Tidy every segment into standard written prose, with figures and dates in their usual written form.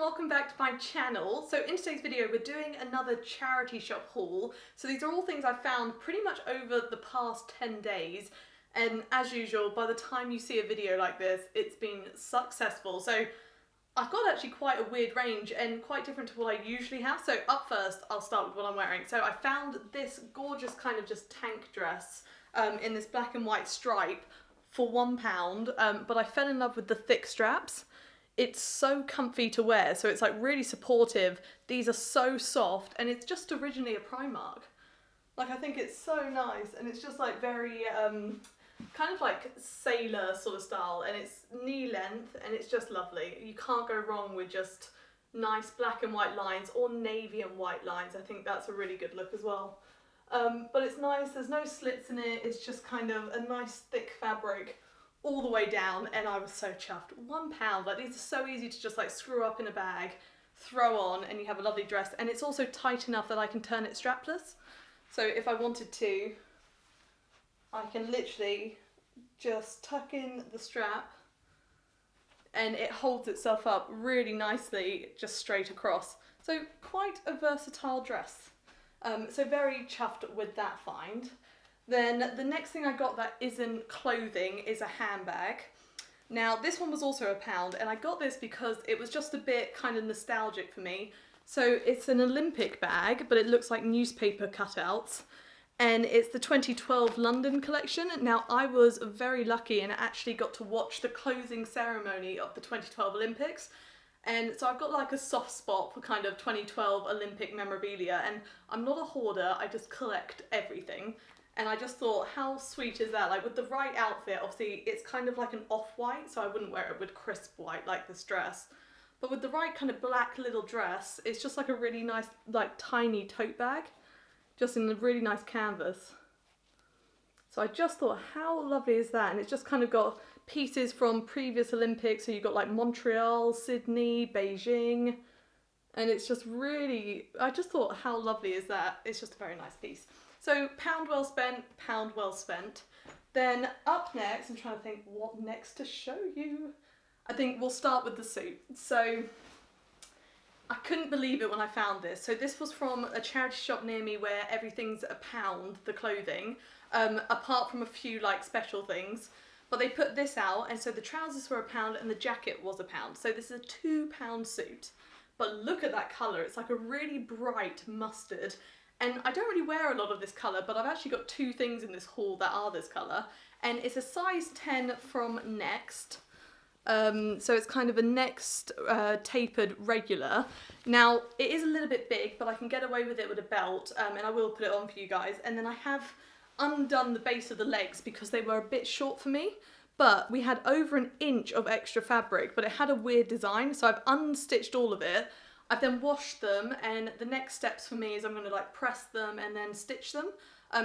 welcome back to my channel. So in today's video we're doing another charity shop haul. So these are all things I've found pretty much over the past 10 days, and as usual by the time you see a video like this it's been successful. So I've got actually quite a weird range and quite different to what I usually have. So up first I'll start with what I'm wearing. So I found this gorgeous kind of just tank dress in this black and white stripe for £1, but I fell in love with the thick straps. It's so comfy to wear, so it's like really supportive. These are so soft, and it's just originally a Primark. Like, I think it's so nice, and it's just like very kind of like sailor sort of style, and it's knee length, and it's just lovely. You can't go wrong with just nice black and white lines or navy and white lines. I think that's a really good look as well. But it's nice, there's no slits in it, it's just kind of a nice thick fabric all the way down, and I was so chuffed. £1, like these are so easy to just like screw up in a bag, throw on, and you have a lovely dress. And it's also tight enough that I can turn it strapless. So if I wanted to, I can literally just tuck in the strap and it holds itself up really nicely just straight across. So quite a versatile dress. So very chuffed with that find. Then the next thing I got that isn't clothing is a handbag. Now this one was also £1, and I got this because it was just a bit kind of nostalgic for me. So it's an Olympic bag, but it looks like newspaper cutouts, and it's the 2012 London collection. Now I was very lucky and actually got to watch the closing ceremony of the 2012 Olympics. And so I've got like a soft spot for kind of 2012 Olympic memorabilia, and I'm not a hoarder, I just collect everything. And I just thought, how sweet is that? Like with the right outfit, obviously it's kind of like an off-white, so I wouldn't wear it with crisp white like this dress. But with the right kind of black little dress, it's just like a really nice, like tiny tote bag, just in a really nice canvas. So I just thought, how lovely is that? And it's just kind of got pieces from previous Olympics. So you've got like Montreal, Sydney, Beijing. And it's just really, I just thought, how lovely is that? It's just a very nice piece. So £1 well spent, £1 well spent. Then up next, I'm trying to think what next to show you. I think we'll start with the suit. So I couldn't believe it when I found this. So this was from a charity shop near me where everything's £1, the clothing, apart from a few like special things. But they put this out, and so the trousers were £1 and the jacket was £1. So this is a £2 suit. But look at that colour, it's like a really bright mustard. And I don't really wear a lot of this colour, but I've actually got two things in this haul that are this colour. And it's a size 10 from Next. So it's kind of a Next tapered regular. Now, it is a little bit big, but I can get away with it with a belt, and I will put it on for you guys. And then I have undone the base of the legs because they were a bit short for me. But we had over an inch of extra fabric, but it had a weird design, so I've unstitched all of it. I've then washed them, and the next steps for me is I'm going to like press them and then stitch them.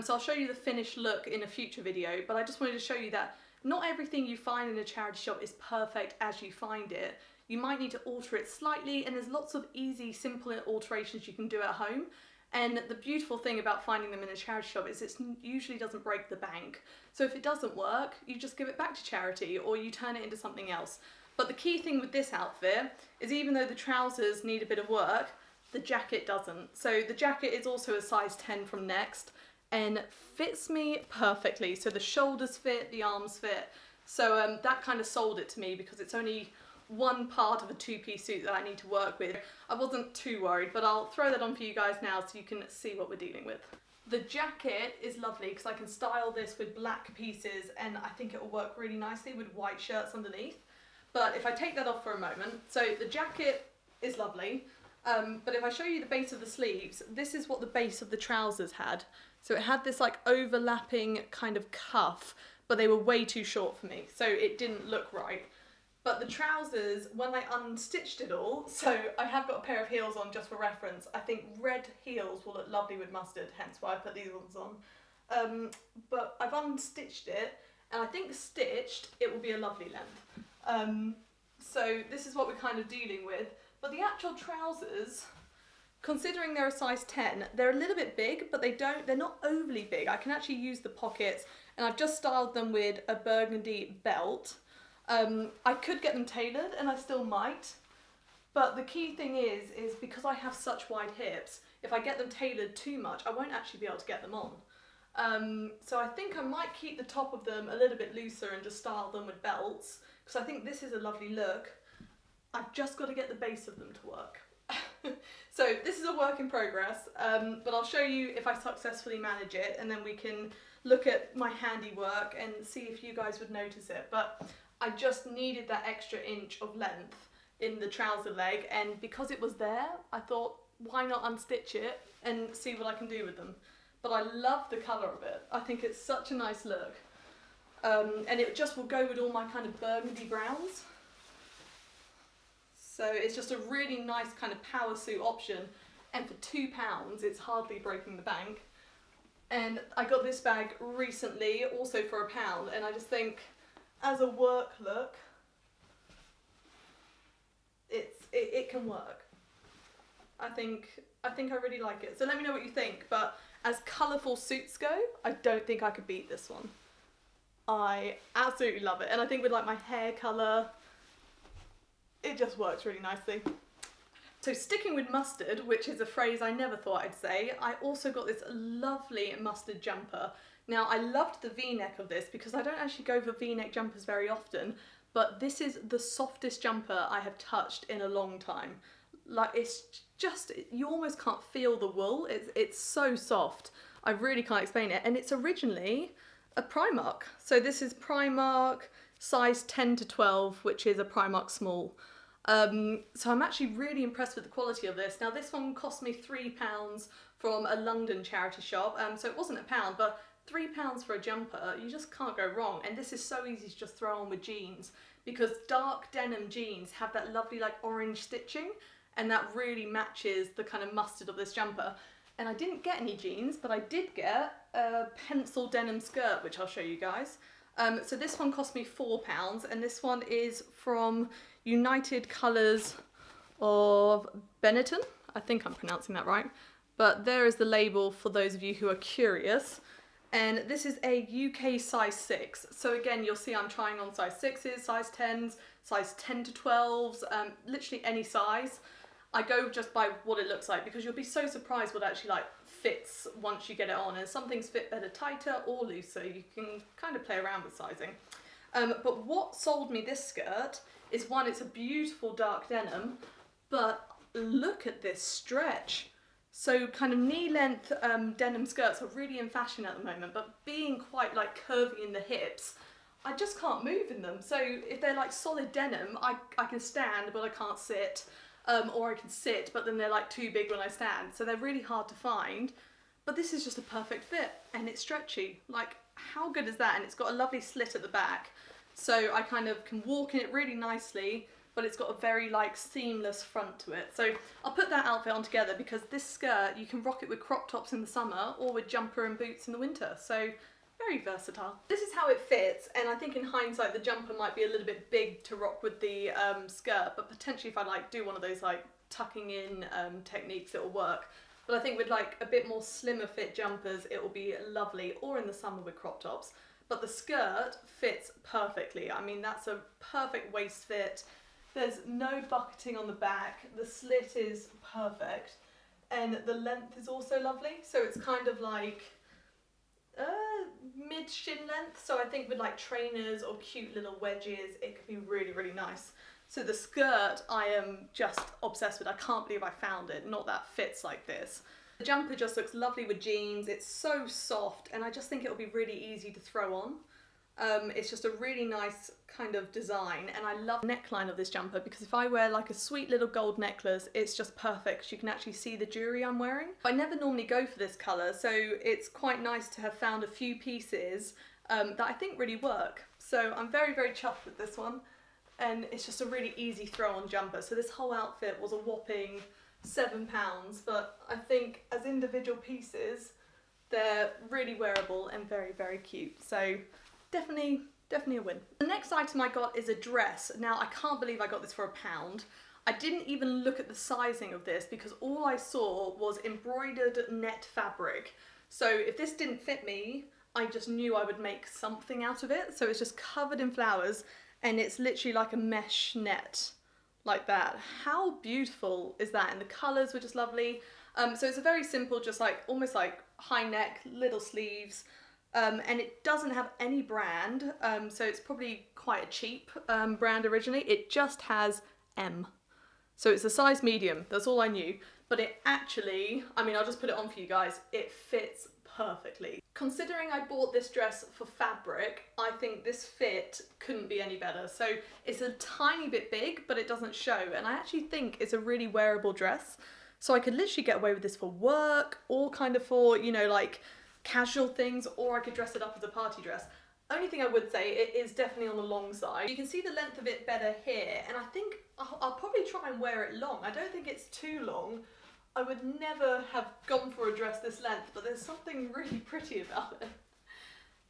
So I'll show you the finished look in a future video, but I just wanted to show you that not everything you find in a charity shop is perfect as you find it. You might need to alter it slightly, and there's lots of easy, simple alterations you can do at home. And the beautiful thing about finding them in a charity shop is it usually doesn't break the bank. So if it doesn't work, you just give it back to charity or you turn it into something else. But the key thing with this outfit is even though the trousers need a bit of work, the jacket doesn't. So the jacket is also a size 10 from Next and fits me perfectly. So the shoulders fit, the arms fit. So that kind of sold it to me because it's only one part of a two-piece suit that I need to work with. I wasn't too worried, but I'll throw that on for you guys now so you can see what we're dealing with. The jacket is lovely because I can style this with black pieces, and I think it will work really nicely with white shirts underneath. But if I take that off for a moment, so the jacket is lovely, but if I show you the base of the sleeves, this is what the base of the trousers had. So it had this like overlapping kind of cuff, but they were way too short for me, so it didn't look right. But the trousers, when I unstitched it all, so I have got a pair of heels on just for reference. I think red heels will look lovely with mustard, hence why I put these ones on. But I've unstitched it, and I think stitched, it will be a lovely length. So this is what we're kind of dealing with. But the actual trousers, considering they're a size 10, they're a little bit big, but they're not overly big. I can actually use the pockets, and I've just styled them with a burgundy belt. I could get them tailored, and I still might, But the key thing is because I have such wide hips, if I get them tailored too much, I won't actually be able to get them on. So I think I might keep the top of them a little bit looser and just style them with belts, because I think this is a lovely look. I've just got to get the base of them to work. So this is a work in progress, but I'll show you if I successfully manage it, and then we can look at my handiwork and see if you guys would notice it. But I just needed that extra inch of length in the trouser leg, and because it was there, I thought, why not unstitch it and see what I can do with them. But I love the colour of it. I think it's such a nice look. And it just will go with all my kind of burgundy browns. So it's just a really nice kind of power suit option. And for £2, it's hardly breaking the bank. And I got this bag recently, also for £1, and I just think, as a work look, it can work. I think I really like it. So let me know what you think. But as colourful suits go, I don't think I could beat this one. I absolutely love it. And I think with like my hair colour, it just works really nicely. So sticking with mustard, which is a phrase I never thought I'd say, I also got this lovely mustard jumper. Now I loved the V-neck of this because I don't actually go for V-neck jumpers very often, but this is the softest jumper I have touched in a long time. Like, it's just, you almost can't feel the wool. It's so soft. I really can't explain it. And it's originally a Primark. So this is Primark size 10 to 12, which is a Primark small. So I'm actually really impressed with the quality of this. Now this one cost me £3 from a London charity shop. So it wasn't £1, but £3 for a jumper, you just can't go wrong. And this is so easy to just throw on with jeans, because dark denim jeans have that lovely like orange stitching, and that really matches the kind of mustard of this jumper. And I didn't get any jeans, but I did get a pencil denim skirt, which I'll show you guys. So this one cost me £4, and this one is from United Colours of Benetton. I think I'm pronouncing that right. But there is the label for those of you who are curious. And this is a UK size 6. So again, you'll see I'm trying on size 6s, size 10s, size 10 to 12s, literally any size. I go just by what it looks like, because you'll be so surprised what actually like fits once you get it on. And some things fit better tighter or looser. You can kind of play around with sizing. But what sold me this skirt is, one, it's a beautiful dark denim, but look at this stretch. So kind of knee-length denim skirts are really in fashion at the moment, but being quite like curvy in the hips, I just can't move in them. So if they're like solid denim, I can stand, but I can't sit. Or I can sit, but then they're like too big when I stand. So they're really hard to find. But this is just a perfect fit, and it's stretchy. Like, how good is that? And it's got a lovely slit at the back. So I kind of can walk in it really nicely, but it's got a very like seamless front to it. So I'll put that outfit on together, because this skirt, you can rock it with crop tops in the summer or with jumper and boots in the winter. So very versatile. This is how it fits, and I think in hindsight the jumper might be a little bit big to rock with the skirt, but potentially if I like do one of those like tucking in techniques, it'll work. But I think with like a bit more slimmer fit jumpers, it will be lovely, or in the summer with crop tops. But the skirt fits perfectly. I mean, that's a perfect waist fit. There's no bucketing on the back. The slit is perfect, and the length is also lovely. So it's kind of like mid shin length. So I think with like trainers or cute little wedges, it could be really, really nice. So the skirt, I am just obsessed with. I can't believe I found it. Not that fits like this. The jumper just looks lovely with jeans. It's so soft, and I just think it'll be really easy to throw on. It's just a really nice kind of design, and I love the neckline of this jumper, because if I wear like a sweet little gold necklace, it's just perfect. You can actually see the jewellery I'm wearing. I never normally go for this colour, so it's quite nice to have found a few pieces that I think really work. So I'm very, very chuffed with this one, and it's just a really easy throw-on jumper. So this whole outfit was a whopping £7, but I think as individual pieces, they're really wearable and very, very cute. So definitely a win. The next item I got is a dress. Now, I can't believe I got this for £1. I didn't even look at the sizing of this, because all I saw was embroidered net fabric. So if this didn't fit me, I just knew I would make something out of it. So it's just covered in flowers, and it's literally like a mesh net like that. How beautiful is that? And the colours were just lovely. So it's a very simple, just like almost like high neck, little sleeves, and it doesn't have any brand, so it's probably quite a cheap brand originally. It just has M. So it's a size medium, that's all I knew. But it actually, I mean, I'll just put it on for you guys, it fits perfectly. Considering I bought this dress for fabric, I think this fit couldn't be any better. So it's a tiny bit big, but it doesn't show. And I actually think it's a really wearable dress. So I could literally get away with this for work, or kind of for, you know, like casual things, or I could dress it up as a party dress. Only thing I would say, it is definitely on the long side. You can see the length of it better here, and I think I'll probably try and wear it long. I don't think it's too long. I would never have gone for a dress this length, but there's something really pretty about it.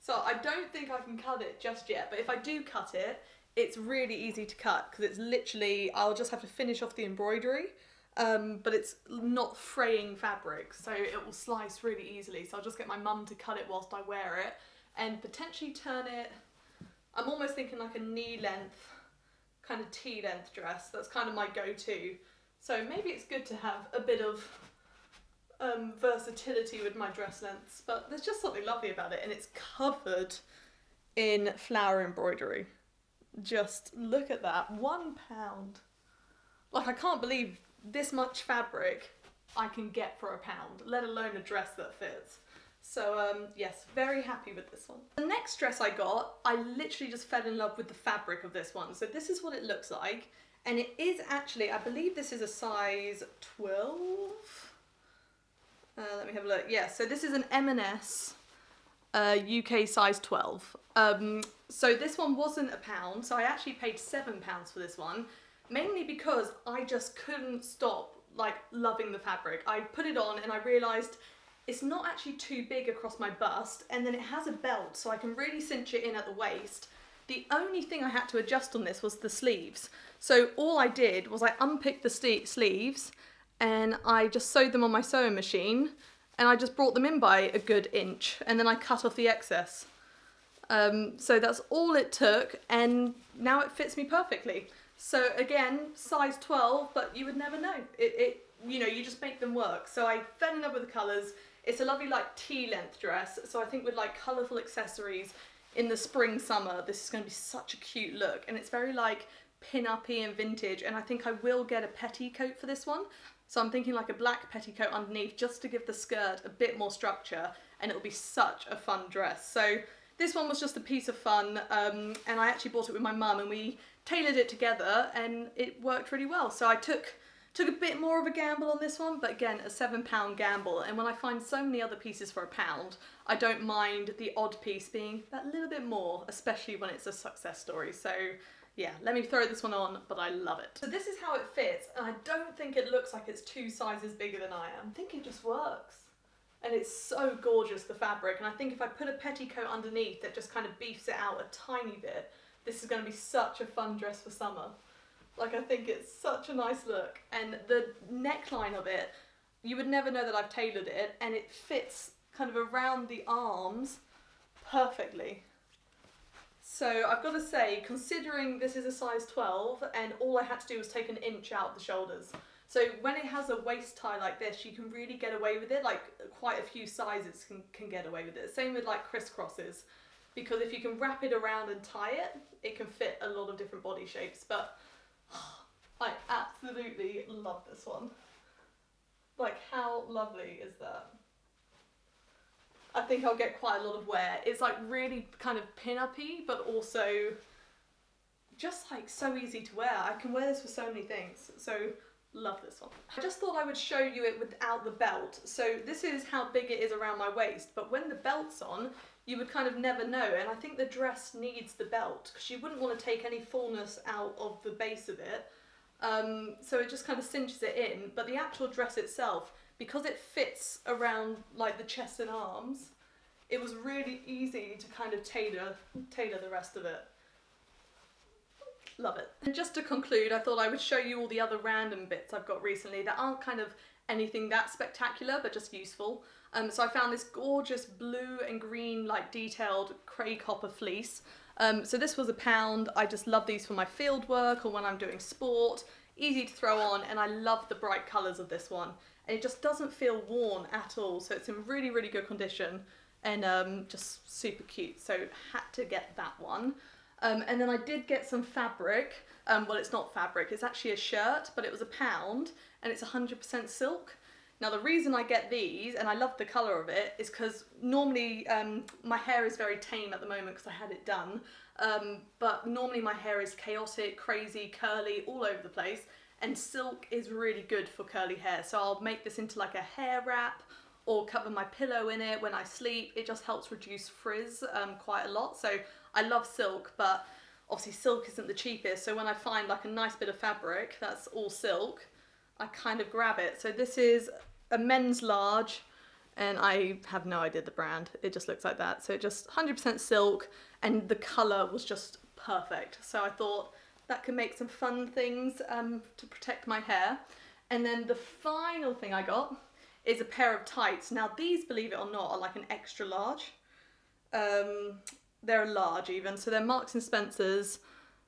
So I don't think I can cut it just yet, but if I do cut it, it's really easy to cut, because it's literally, I'll just have to finish off the embroidery, but it's not fraying fabric, so it will slice really easily. So I'll just get my mum to cut it whilst I wear it, and potentially turn it, I'm almost thinking like a knee length, kind of T-length dress. That's kind of my go-to. So maybe it's good to have a bit of versatility with my dress lengths, but there's just something lovely about it, and it's covered in flower embroidery. Just look at that, £1. Like, I can't believe this much fabric I can get for £1, let alone a dress that fits. So yes, very happy with this one. The next dress I got, I literally just fell in love with the fabric of this one. So this is what it looks like. And it is actually, I believe this is a size 12. Let me have a look. Yeah, so this is an M&S UK size 12. So this one wasn't £1, so I actually paid £7 for this one, mainly because I just couldn't stop like loving the fabric. I put it on and I realised it's not actually too big across my bust, and then it has a belt so I can really cinch it in at the waist. The only thing I had to adjust on this was the sleeves. So all I did was I unpicked the sleeves and I just sewed them on my sewing machine, and I just brought them in by a good inch, and then I cut off the excess. So that's all it took, and now it fits me perfectly. So again, size 12, but you would never know. You know, you just make them work. So I fell in love with the colours. It's a lovely like T-length dress, so I think with like colourful accessories in the spring, summer, this is going to be such a cute look, and it's very like pin-uppy and vintage, and I think I will get a petticoat for this one. So I'm thinking like a black petticoat underneath, just to give the skirt a bit more structure, and it'll be such a fun dress. So this one was just a piece of fun, and I actually bought it with my mum, and we tailored it together, and it worked really well. So I took a bit more of a gamble on this one, but again, a £7 gamble. And when I find so many other pieces for £1, I don't mind the odd piece being that little bit more, especially when it's a success story. So yeah, let me throw this one on, but I love it. So this is how it fits, and I don't think it looks like it's 2 sizes bigger than I am. I think it just works. And it's so gorgeous, the fabric, and I think if I put a petticoat underneath that just kind of beefs it out a tiny bit, this is going to be such a fun dress for summer. Like, I think it's such a nice look, and the neckline of it, you would never know that I've tailored it, and it fits kind of around the arms perfectly. So I've got to say, considering this is a size 12 and all I had to do was take an inch out the shoulders, so when it has a waist tie like this, you can really get away with it. Like, quite a few sizes can get away with it. Same with like crisscrosses, because if you can wrap it around and tie it, it can fit a lot of different body shapes. But I absolutely love this one. Like, how lovely is that? I think I'll get quite a lot of wear. It's like really kind of pin-uppy, but also just like so easy to wear. I can wear this for so many things. So love this one. I just thought I would show you it without the belt. So this is how big it is around my waist, but when the belt's on, you would kind of never know. And I think the dress needs the belt, because you wouldn't want to take any fullness out of the base of it. So it just kind of cinches it in, but the actual dress itself, because it fits around like the chest and arms, it was really easy to kind of tailor the rest of it. Love it. And just to conclude, I thought I would show you all the other random bits I've got recently that aren't kind of anything that spectacular, but just useful. So I found this gorgeous blue and green like detailed cray copper fleece. So this was £1. I just love these for my field work or when I'm doing sport. easy to throw on, and I love the bright colours of this one. And it just doesn't feel worn at all, so it's in really, really good condition and just super cute. So had to get that one. And then I did get some fabric. Well, it's not fabric, it's actually a shirt, but it was £1 and it's 100% silk. Now the reason I get these, and I love the colour of it, is because normally my hair is very tame at the moment because I had it done, but normally my hair is chaotic, crazy, curly, all over the place, and silk is really good for curly hair. So I'll make this into like a hair wrap or cover my pillow in it when I sleep. It just helps reduce frizz quite a lot. So I love silk, but obviously silk isn't the cheapest. So when I find like a nice bit of fabric that's all silk, I kind of grab it. So this is a men's large, and I have no idea the brand. It just looks like that. So just 100% silk, and the colour was just perfect. So I thought that could make some fun things to protect my hair. And then the final thing I got is a pair of tights. Now these, believe it or not, are like an extra large. They're a large even, so they're Marks and Spencer's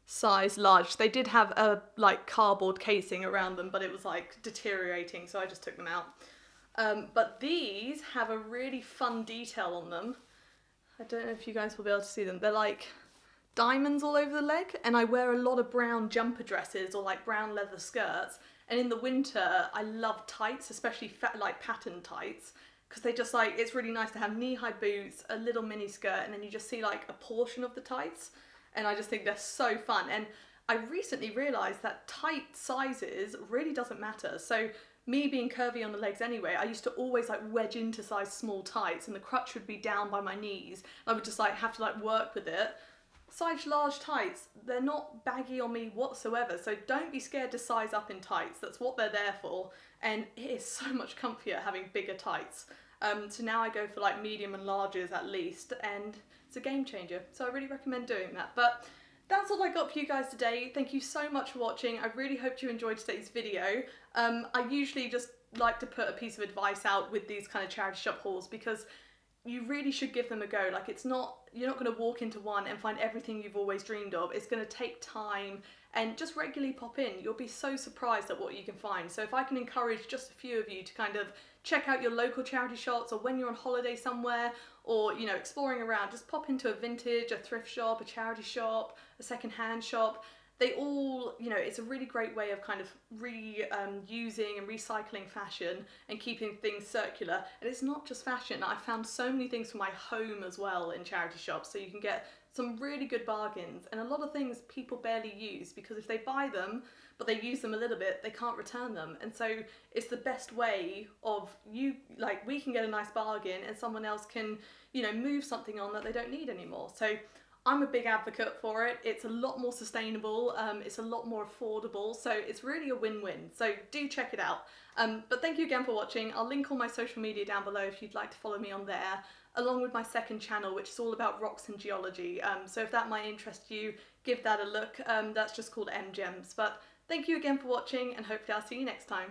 size large. They did have a like cardboard casing around them, but it was like deteriorating, so I just took them out. But these have a really fun detail on them. I don't know if you guys will be able to see them. They're like diamonds all over the leg, and I wear a lot of brown jumper dresses or like brown leather skirts, and in the winter I love tights, especially like pattern tights, because they just like, it's really nice to have knee-high boots, a little mini skirt, and then you just see like a portion of the tights, and I just think they're so fun. And I recently realised that tight sizes really doesn't matter. So me being curvy on the legs anyway, I used to always like wedge into size small tights, and the crutch would be down by my knees. I would just like have to like work with it. Size large tights, they're not baggy on me whatsoever, so don't be scared to size up in tights. That's what they're there for, and it is so much comfier having bigger tights. So now I go for like medium and larges at least, and it's a game changer. So I really recommend doing that. But that's all I got for you guys today. Thank you so much for watching. I really hope you enjoyed today's video. I usually just like to put a piece of advice out with these kind of charity shop hauls, because you really should give them a go. Like, it's not, you're not going to walk into one and find everything you've always dreamed of. It's going to take time, and just regularly pop in. You'll be so surprised at what you can find. So if I can encourage just a few of you to kind of check out your local charity shops, or when you're on holiday somewhere, or, you know, exploring around, just pop into a vintage, a thrift shop, a charity shop, a second-hand shop. They all, you know, it's a really great way of kind of reusing and recycling fashion and keeping things circular. And it's not just fashion. I found so many things for my home as well in charity shops, so you can get some really good bargains, and a lot of things people barely use, because if they buy them but they use them a little bit, they can't return them. And so it's the best way of, you, like, we can get a nice bargain and someone else can, you know, move something on that they don't need anymore. So I'm a big advocate for it. It's a lot more sustainable, it's a lot more affordable, so it's really a win-win. So do check it out. But thank you again for watching. I'll link all my social media down below if you'd like to follow me on there, along with my second channel, which is all about rocks and geology. So if that might interest you, give that a look. That's just called M Gems. But thank you again for watching, and hopefully I'll see you next time.